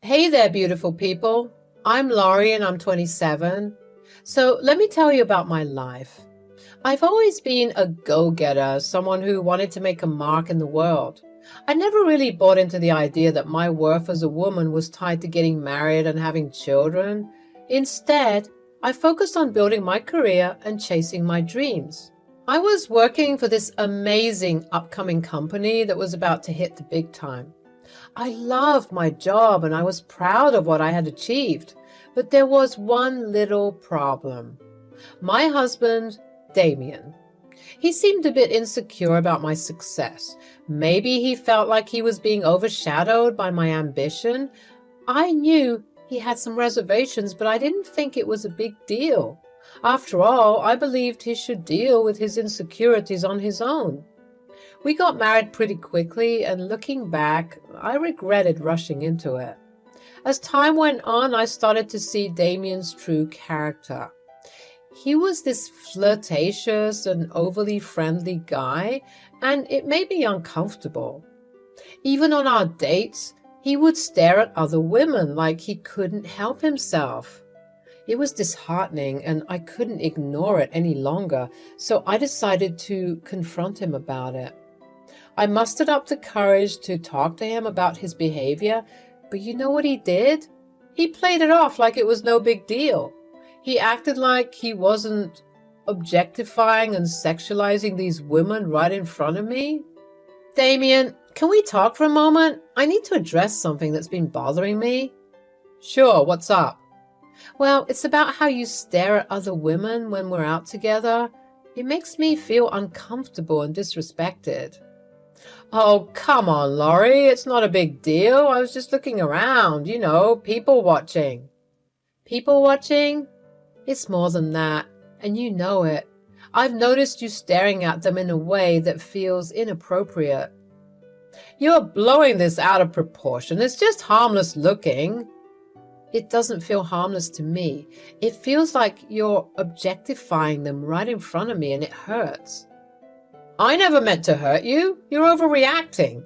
Hey there, beautiful people. I'm Laurie and I'm 27. So let me tell you about my life. I've always been a go-getter, someone who wanted to make a mark in the world. I never really bought into the idea that my worth as a woman was tied to getting married and having children. Instead, I focused on building my career and chasing my dreams. I was working for this amazing upcoming company that was about to hit the big time. I loved my job and I was proud of what I had achieved. But there was one little problem. My husband, Damien. He seemed a bit insecure about my success. Maybe he felt like he was being overshadowed by my ambition. I knew he had some reservations, but I didn't think it was a big deal. After all, I believed he should deal with his insecurities on his own. We got married pretty quickly, and looking back, I regretted rushing into it. As time went on, I started to see Damien's true character. He was this flirtatious and overly friendly guy, and it made me uncomfortable. Even on our dates, he would stare at other women like he couldn't help himself. It was disheartening, and I couldn't ignore it any longer, so I decided to confront him about it. I mustered up the courage to talk to him about his behavior, but you know what he did? He played it off like it was no big deal. He acted like he wasn't objectifying and sexualizing these women right in front of me. Damien, can we talk for a moment? I need to address something that's been bothering me. Sure, what's up? Well, it's about how you stare at other women when we're out together. It makes me feel uncomfortable and disrespected. Oh, come on, Laurie. It's not a big deal. I was just looking around, people watching. People watching? It's more than that, and you know it. I've noticed you staring at them in a way that feels inappropriate. You're blowing this out of proportion. It's just harmless looking. It doesn't feel harmless to me. It feels like you're objectifying them right in front of me, and it hurts. I never meant to hurt you. You're overreacting.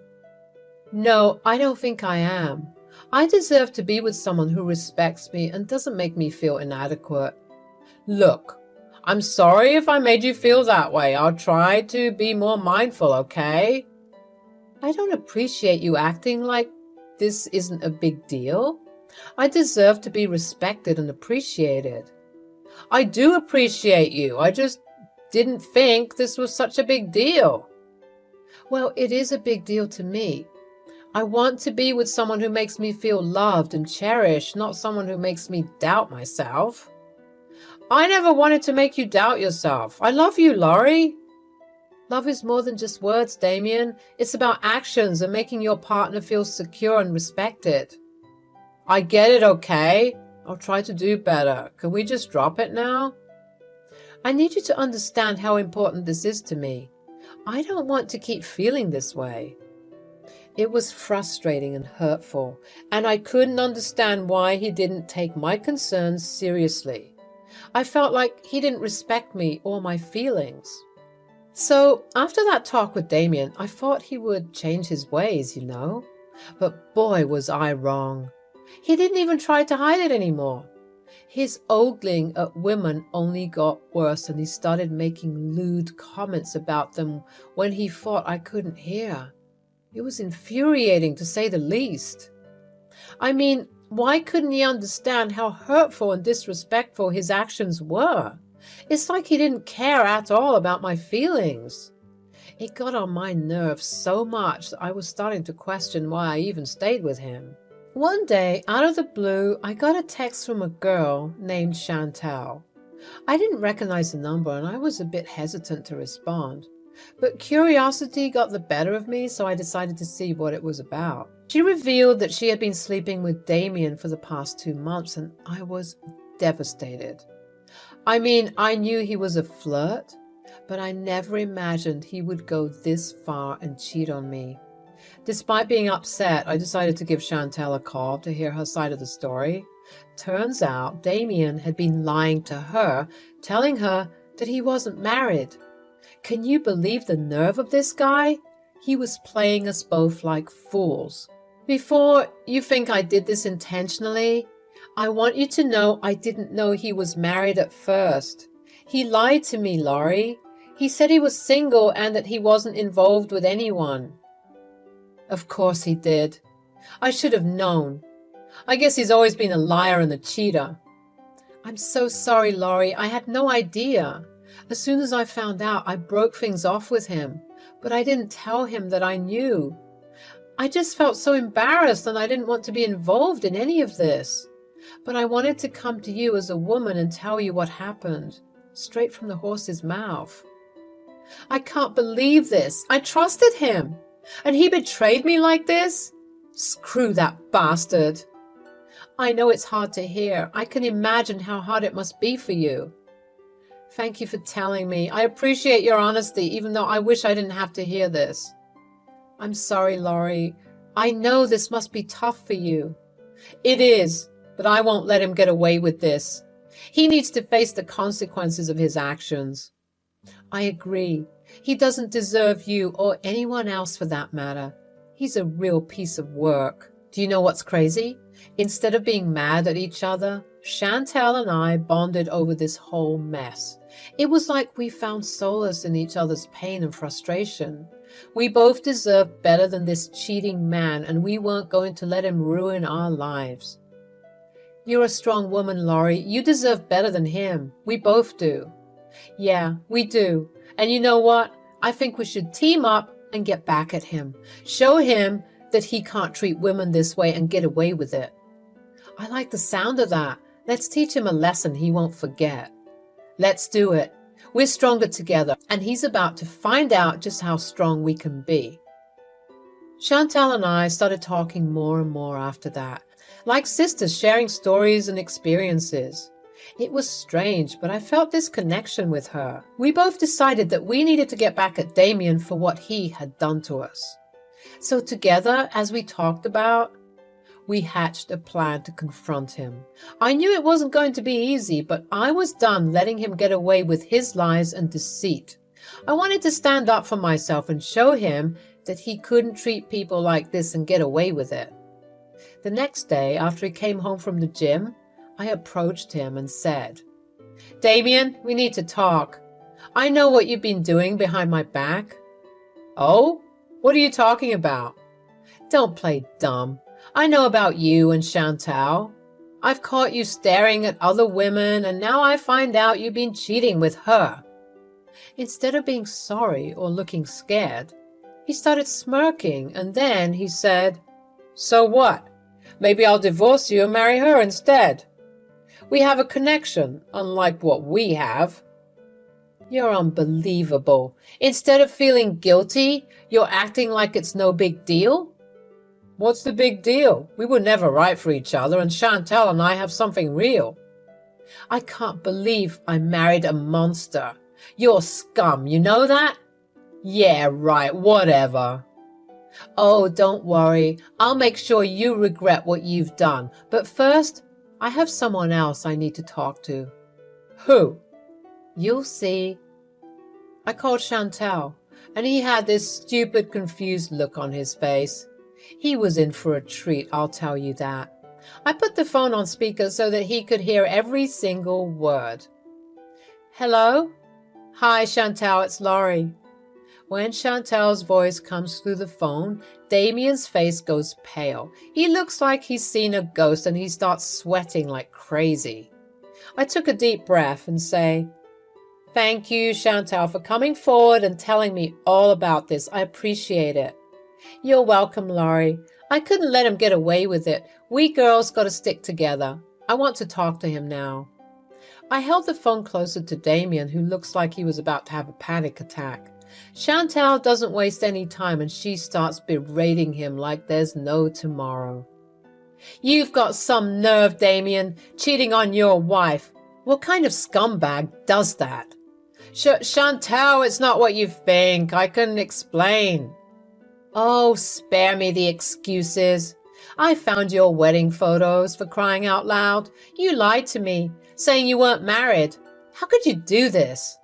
No, I don't think I am. I deserve to be with someone who respects me and doesn't make me feel inadequate. Look, I'm sorry if I made you feel that way. I'll try to be more mindful, okay? I don't appreciate you acting like this isn't a big deal. I deserve to be respected and appreciated. I do appreciate you. I just didn't think this was such a big deal. Well, it is a big deal to me. I want to be with someone who makes me feel loved and cherished, not someone who makes me doubt myself. I never wanted to make you doubt yourself. I love you, Laurie. Love is more than just words, Damien. It's about actions and making your partner feel secure and respected. I get it, okay? I'll try to do better. Can we just drop it now? I need you to understand how important this is to me. I don't want to keep feeling this way. It was frustrating and hurtful, and I couldn't understand why he didn't take my concerns seriously. I felt like he didn't respect me or my feelings. So after that talk with Damien, I thought he would change his ways, But boy, was I wrong. He didn't even try to hide it anymore. His ogling at women only got worse, and he started making lewd comments about them when he thought I couldn't hear. It was infuriating, to say the least. I mean, why couldn't he understand how hurtful and disrespectful his actions were? It's like he didn't care at all about my feelings. It got on my nerves so much that I was starting to question why I even stayed with him. One day, out of the blue, I got a text from a girl named Chantal. I didn't recognize the number and I was a bit hesitant to respond. But curiosity got the better of me, so I decided to see what it was about. She revealed that she had been sleeping with Damien for the past 2 months, and I was devastated. I mean, I knew he was a flirt, but I never imagined he would go this far and cheat on me. Despite being upset, I decided to give Chantal a call to hear her side of the story. Turns out Damien had been lying to her, telling her that he wasn't married. Can you believe the nerve of this guy? He was playing us both like fools. Before you think I did this intentionally, I want you to know I didn't know he was married at first. He lied to me, Laurie. He said he was single and that he wasn't involved with anyone. Of course he did. I should have known. I guess he's always been a liar and a cheater. I'm so sorry, Laurie. I had no idea. As soon as I found out, I broke things off with him, but I didn't tell him that I knew. I just felt so embarrassed and I didn't want to be involved in any of this. But I wanted to come to you as a woman and tell you what happened, straight from the horse's mouth. I can't believe this. I trusted him, and he betrayed me like this? Screw that bastard. I know it's hard to hear. I can imagine how hard it must be for you. Thank you for telling me. I appreciate your honesty, even though I wish I didn't have to hear this. I'm sorry, Laurie. I know this must be tough for you. It is, but I won't let him get away with this. He needs to face the consequences of his actions. I agree. He doesn't deserve you or anyone else for that matter. He's a real piece of work. Do you know what's crazy? Instead of being mad at each other, Chantel and I bonded over this whole mess. It was like we found solace in each other's pain and frustration. We both deserved better than this cheating man, and we weren't going to let him ruin our lives. You're a strong woman, Laurie. You deserve better than him. We both do. Yeah, we do. And you know what? I think we should team up and get back at him. Show him that he can't treat women this way and get away with it. I like the sound of that. Let's teach him a lesson he won't forget. Let's do it. We're stronger together, and he's about to find out just how strong we can be. Chantal and I started talking more and more after that, like sisters sharing stories and experiences. It was strange, but I felt this connection with her. We both decided that we needed to get back at Damien for what he had done to us. So together, as we talked about, we hatched a plan to confront him. I knew it wasn't going to be easy, but I was done letting him get away with his lies and deceit. I wanted to stand up for myself and show him that he couldn't treat people like this and get away with it. The next day, after he came home from the gym, I approached him and said, Damien, we need to talk. I know what you've been doing behind my back. Oh? What are you talking about? Don't play dumb. I know about you and Chantal. I've caught you staring at other women, and now I find out you've been cheating with her. Instead of being sorry or looking scared, he started smirking, and then he said, So what? Maybe I'll divorce you and marry her instead. We have a connection, unlike what we have. You're unbelievable. Instead of feeling guilty, you're acting like it's no big deal? What's the big deal? We were never right for each other, and Chantal and I have something real. I can't believe I married a monster. You're scum, you know that? Yeah, right, whatever. Oh, don't worry. I'll make sure you regret what you've done. But first, I have someone else I need to talk to. Who? You'll see. I called Chantal, and he had this stupid, confused look on his face. He was in for a treat, I'll tell you that. I put the phone on speaker so that he could hear every single word. Hello? Hi, Chantal, it's Laurie. When Chantal's voice comes through the phone, Damien's face goes pale. He looks like he's seen a ghost, and he starts sweating like crazy. I took a deep breath and say, Thank you, Chantal, for coming forward and telling me all about this. I appreciate it. You're welcome, Laurie. I couldn't let him get away with it. We girls got to stick together. I want to talk to him now. I held the phone closer to Damien, who looks like he was about to have a panic attack. Chantal doesn't waste any time, and she starts berating him like there's no tomorrow. You've got some nerve, Damien, cheating on your wife. What kind of scumbag does that? Chantal, it's not what you think. I couldn't explain. Oh, spare me the excuses. I found your wedding photos, for crying out loud. You lied to me, saying you weren't married. How could you do this?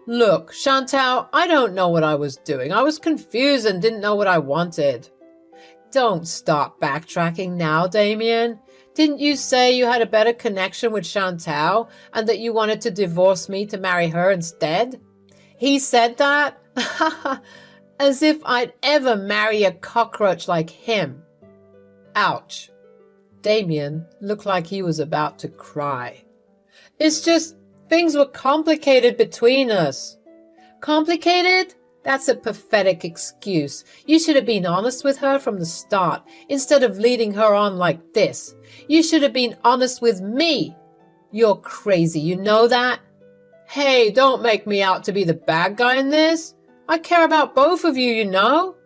Look, Chantal, I don't know what I was doing. I was confused and didn't know what I wanted. don't start backtracking now, Damien. Didn't you say you had a better connection with Chantal and that you wanted to divorce me to marry her instead? He said that? As if I'd ever marry a cockroach like him. Ouch. Damien looked like he was about to cry. It's just things were complicated between us. Complicated? That's a pathetic excuse. You should have been honest with her from the start instead of leading her on like this. You should have been honest with me. You're crazy, you know that? Hey, don't make me out to be the bad guy in this. I care about both of you, you know?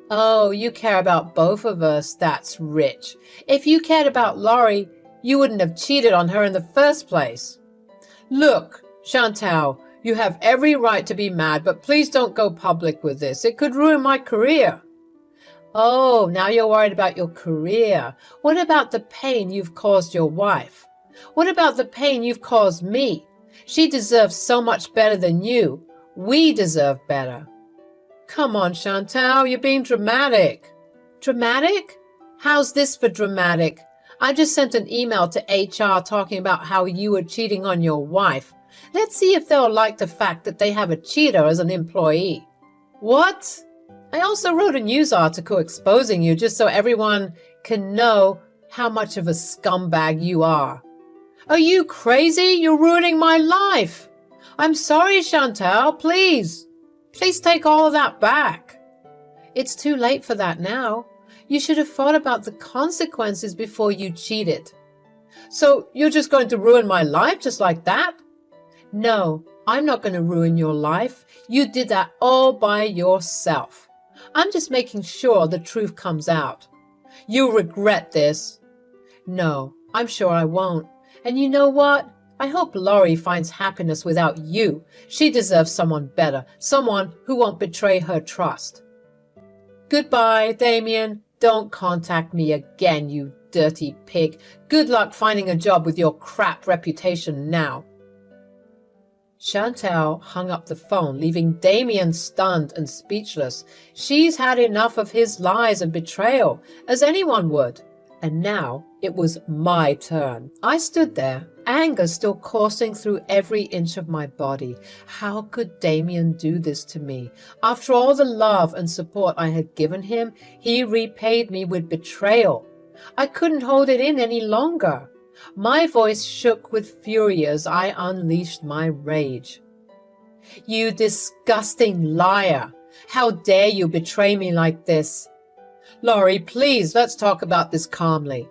Oh, you care about both of us. That's rich. If you cared about Laurie, you wouldn't have cheated on her in the first place. Look, Chantal, you have every right to be mad, but please don't go public with this. It could ruin my career. Oh, now you're worried about your career. What about the pain you've caused your wife? What about the pain you've caused me? She deserves so much better than you. We deserve better. Come on, Chantal, you're being dramatic. Dramatic? How's this for dramatic? I just sent an email to HR talking about how you were cheating on your wife. Let's see if they'll like the fact that they have a cheater as an employee. What? I also wrote a news article exposing you just so everyone can know how much of a scumbag you are. Are you crazy? You're ruining my life. I'm sorry, Chantal, please. Please take all of that back. It's too late for that now. You should have thought about the consequences before you cheated. So you're just going to ruin my life just like that? No, I'm not going to ruin your life. You did that all by yourself. I'm just making sure the truth comes out. You'll regret this. No, I'm sure I won't. And you know what? I hope Laurie finds happiness without you. She deserves someone better, someone who won't betray her trust. Goodbye, Damien. Don't contact me again, you dirty pig. Good luck finding a job with your crap reputation now. Chantal hung up the phone, leaving Damien stunned and speechless. She's had enough of his lies and betrayal, as anyone would. And now it was my turn. I stood there, anger still coursing through every inch of my body. How could Damien do this to me? After all the love and support I had given him, he repaid me with betrayal. I couldn't hold it in any longer. My voice shook with fury as I unleashed my rage. You disgusting liar! How dare you betray me like this? Laurie, please, let's talk about this calmly.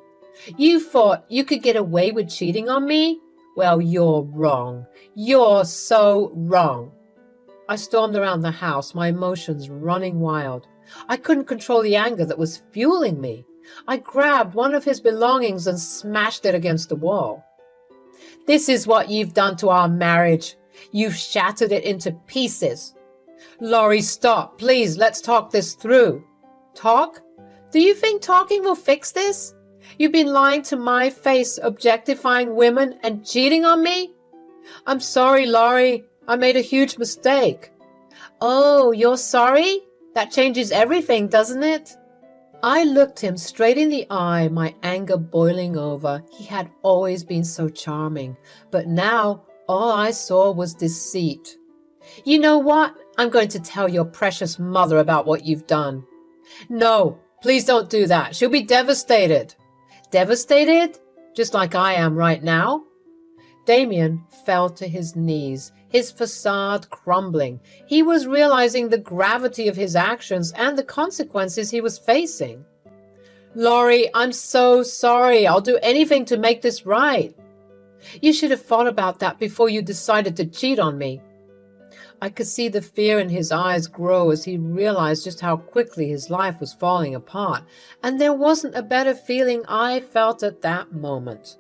You thought you could get away with cheating on me? Well, you're wrong. You're so wrong. I stormed around the house, my emotions running wild. I couldn't control the anger that was fueling me. I grabbed one of his belongings and smashed it against the wall. This is what you've done to our marriage. You've shattered it into pieces. Laurie, stop. Please, let's talk this through. Talk? Do you think talking will fix this? You've been lying to my face, objectifying women and cheating on me? I'm sorry, Laurie. I made a huge mistake. Oh, you're sorry? That changes everything, doesn't it? I looked him straight in the eye, my anger boiling over. He had always been so charming, but now all I saw was deceit. You know what? I'm going to tell your precious mother about what you've done. No, please don't do that. She'll be devastated. Devastated? Just like I am right now? Damien fell to his knees, his facade crumbling. He was realizing the gravity of his actions and the consequences he was facing. Laurie, I'm so sorry. I'll do anything to make this right. You should have thought about that before you decided to cheat on me. I could see the fear in his eyes grow as he realized just how quickly his life was falling apart, and there wasn't a better feeling I felt at that moment.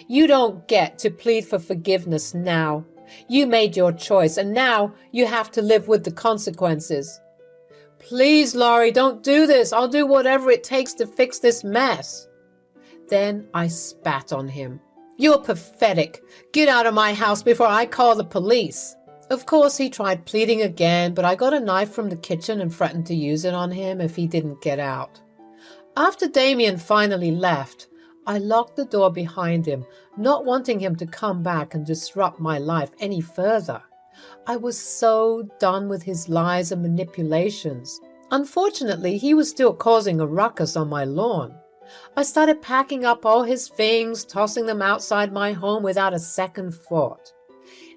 You don't get to plead for forgiveness now. You made your choice, and now you have to live with the consequences. Please, Laurie, don't do this. I'll do whatever it takes to fix this mess. Then I spat on him. You're pathetic. Get out of my house before I call the police. Of course, he tried pleading again, but I got a knife from the kitchen and threatened to use it on him if he didn't get out. After Damien finally left, I locked the door behind him, not wanting him to come back and disrupt my life any further. I was so done with his lies and manipulations. Unfortunately, he was still causing a ruckus on my lawn. I started packing up all his things, tossing them outside my home without a second thought.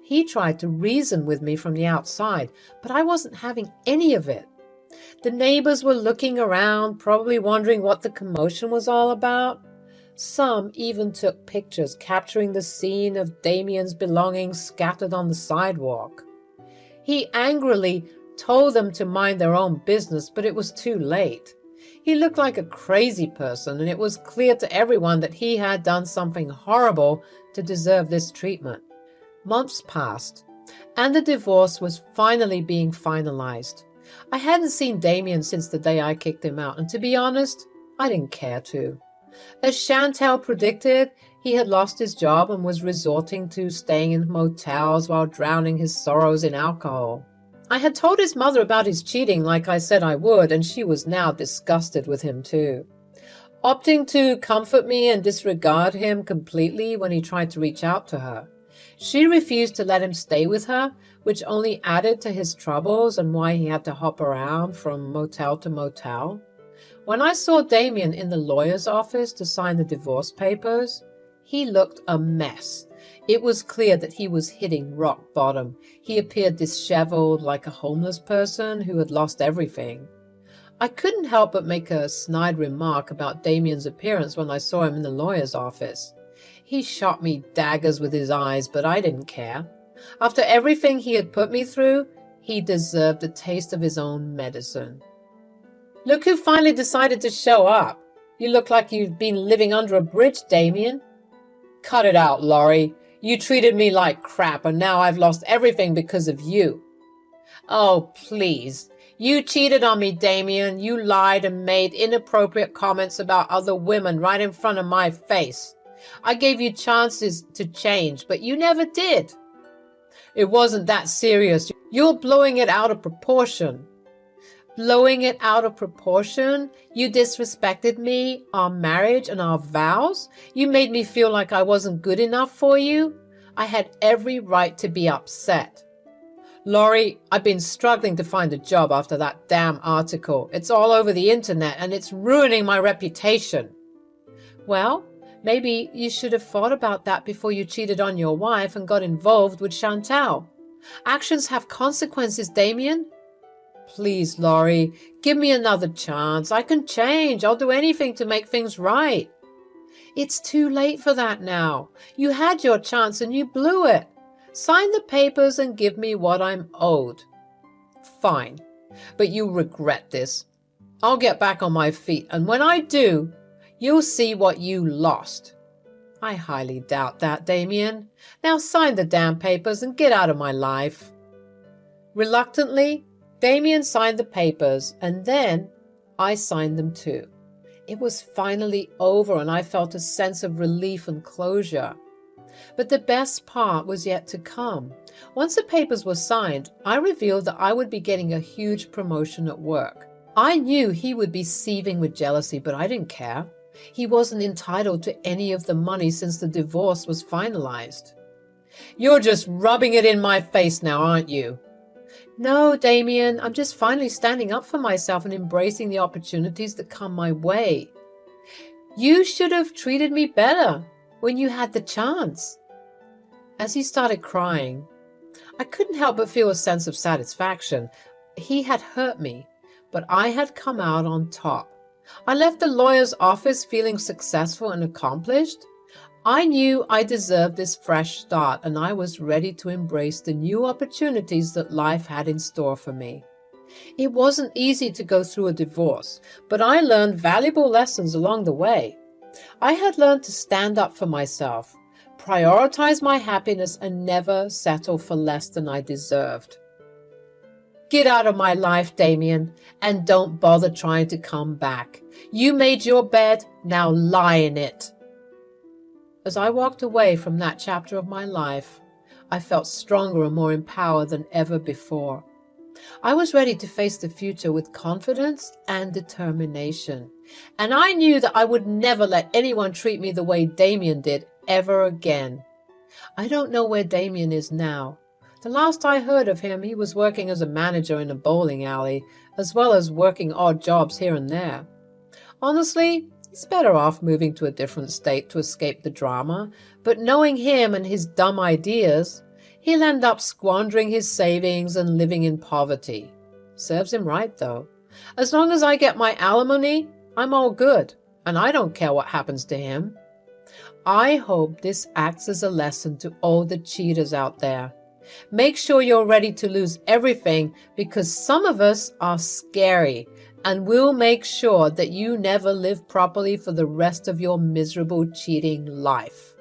He tried to reason with me from the outside, but I wasn't having any of it. The neighbors were looking around, probably wondering what the commotion was all about. Some even took pictures capturing the scene of Damien's belongings scattered on the sidewalk. He angrily told them to mind their own business, but it was too late. He looked like a crazy person, and it was clear to everyone that he had done something horrible to deserve this treatment. Months passed, and the divorce was finally being finalized. I hadn't seen Damien since the day I kicked him out, and to be honest, I didn't care to. As Chantel predicted, he had lost his job and was resorting to staying in motels while drowning his sorrows in alcohol. I had told his mother about his cheating like I said I would, and she was now disgusted with him too. Opting to comfort me and disregard him completely when he tried to reach out to her. She refused to let him stay with her, which only added to his troubles and why he had to hop around from motel to motel. When I saw Damien in the lawyer's office to sign the divorce papers, he looked a mess. It was clear that he was hitting rock bottom. He appeared disheveled like a homeless person who had lost everything. I couldn't help but make a snide remark about Damien's appearance when I saw him in the lawyer's office. He shot me daggers with his eyes, but I didn't care. After everything he had put me through, he deserved a taste of his own medicine. Look who finally decided to show up. You look like you've been living under a bridge, Damien. Cut it out, Laurie. You treated me like crap, and now I've lost everything because of you. Oh, please. You cheated on me, Damien. You lied and made inappropriate comments about other women right in front of my face. I gave you chances to change, but you never did. It wasn't that serious. You're blowing it out of proportion. Blowing it out of proportion? You disrespected me, our marriage, and our vows? You made me feel like I wasn't good enough for you? I had every right to be upset. Laurie, I've been struggling to find a job after that damn article. It's all over the internet, and it's ruining my reputation. Well, maybe you should have thought about that before you cheated on your wife and got involved with Chantal. Actions have consequences, Damien. Please, Laurie, give me another chance. I can change. I'll do anything to make things right. It's too late for that now. You had your chance and you blew it. Sign the papers and give me what I'm owed. Fine, but you'll regret this. I'll get back on my feet, and when I do, you'll see what you lost. I highly doubt that, Damien. Now sign the damn papers and get out of my life. Reluctantly, Damien signed the papers, and then I signed them too. It was finally over, and I felt a sense of relief and closure. But the best part was yet to come. Once the papers were signed, I revealed that I would be getting a huge promotion at work. I knew he would be seething with jealousy, but I didn't care. He wasn't entitled to any of the money since the divorce was finalized. You're just rubbing it in my face now, aren't you? No, Damien, I'm just finally standing up for myself and embracing the opportunities that come my way. You should have treated me better when you had the chance. As he started crying, I couldn't help but feel a sense of satisfaction. He had hurt me, but I had come out on top. I left the lawyer's office feeling successful and accomplished. I knew I deserved this fresh start, and I was ready to embrace the new opportunities that life had in store for me. It wasn't easy to go through a divorce, but I learned valuable lessons along the way. I had learned to stand up for myself, prioritize my happiness, and never settle for less than I deserved. Get out of my life, Damien, and don't bother trying to come back. You made your bed, now lie in it. As I walked away from that chapter of my life, I felt stronger and more empowered than ever before. I was ready to face the future with confidence and determination. And I knew that I would never let anyone treat me the way Damien did ever again. I don't know where Damien is now. The last I heard of him, he was working as a manager in a bowling alley, as well as working odd jobs here and there. Honestly, he's better off moving to a different state to escape the drama, but knowing him and his dumb ideas, he'll end up squandering his savings and living in poverty. Serves him right, though. As long as I get my alimony, I'm all good, and I don't care what happens to him. I hope this acts as a lesson to all the cheaters out there. Make sure you're ready to lose everything, because some of us are scary, and we'll make sure that you never live properly for the rest of your miserable cheating life.